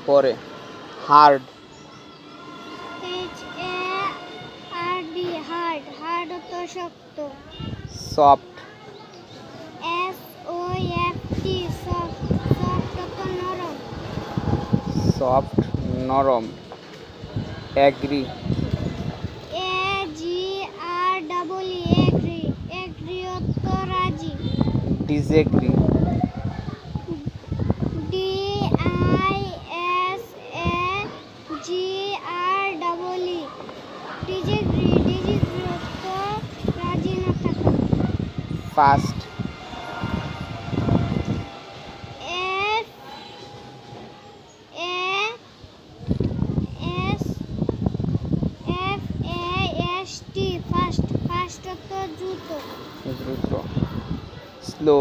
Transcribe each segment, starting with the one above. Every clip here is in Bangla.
পরে হার্ড, HARD হার্ড, হার্ড তো শক্ত। সফট, SOFT সফট, সফট তো নরম। সফট নরম। অ্যাগ্রি, AGREE এগ্রি, এগ্রি তো রাজি। ডিসএগ্রি, DISAGREE ডিসএগ্রি, ডিসএগ্রি তো রাজি না থাকা। ফাস্ট, FAST ফাস্ট, ফাস্ট তো দ্রুত। দ্রুত। স্লো,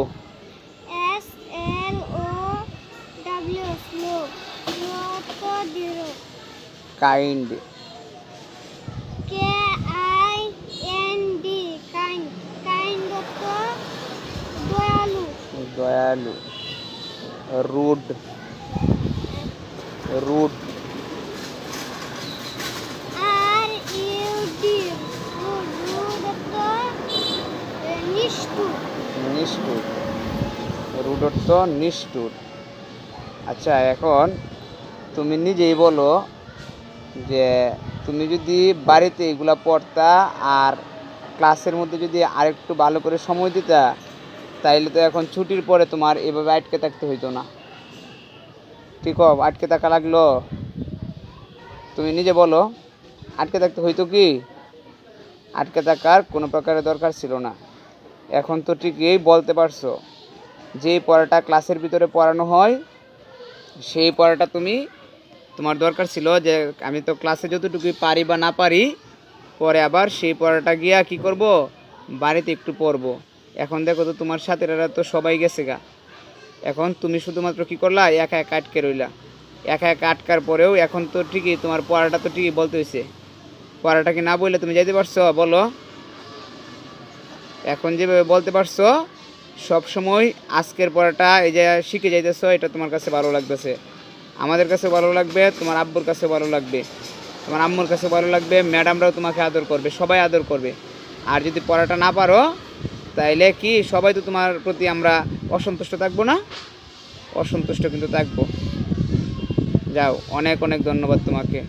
SLOW স্লো, স্লো তো দৃঢ়। কাইন্ড, KIND কাইন্ড, কাইন্ড তো দয়ালু। দয়ালু। Rude, rude, RUD rude, rude তো নিষ্ঠুর। নিষ্ঠুর। রুডত্ব নিষ্ঠুর। আচ্ছা, এখন তুমি নিজেই বলো যে তুমি যদি বাড়িতে এগুলা পড়তা আর ক্লাসের মধ্যে যদি আরেকটু ভালো করে সময় দিতা, তাইলে তো এখন ছুটির পরে তোমার এভাবে আটকে থাকতে হইতো না। ঠিক আটকে থাকা লাগলো? তুমি নিজে বলো, আটকে থাকতে হইতো কি? আটকে থাকার কোনো প্রকারের দরকার ছিল না। এখন তো ঠিকই বলতে পারছো, যেই পড়াটা ক্লাসের ভিতরে পড়ানো হয় সেই পড়াটা তোমার দরকার ছিল যে আমি তো ক্লাসে যতটুকুই পারি বা না পারি, পরে আবার সেই পড়াটা গিয়া কি করব, বাড়িতে একটু পড়বো। এখন দেখো তো তোমার সাথীরা তো সবাই গেছে গা, এখন তুমি শুধুমাত্র কি করলা, একা একা আটকে রইলা। একা একা আটকার পরেও এখন তো ঠিকই তোমার পড়াটা তো ঠিকই বলতে হয়েছে। পড়াটা কি না বললে তুমি যাইতে পারছো? বলো। এখন যেভাবে বলতে পারছো, সব সময় আজকের পড়াটা এই যে শিখে যাইতেছো, এটা তোমার কাছে ভালো লাগতেছে, আমাদের কাছে ভালো লাগবে, তোমার আব্বুর কাছে ভালো লাগবে, তোমার আম্মুর কাছে ভালো লাগবে, ম্যাডামরাও তোমাকে আদর করবে, সবাই আদর করবে। আর যদি পড়াটা না পারো, তাইলে কি সবাই তো তোমার প্রতি আমরা অসন্তুষ্ট থাকবো না? অসন্তুষ্ট কিন্তু থাকবো। যাও, অনেক অনেক ধন্যবাদ তোমাকে।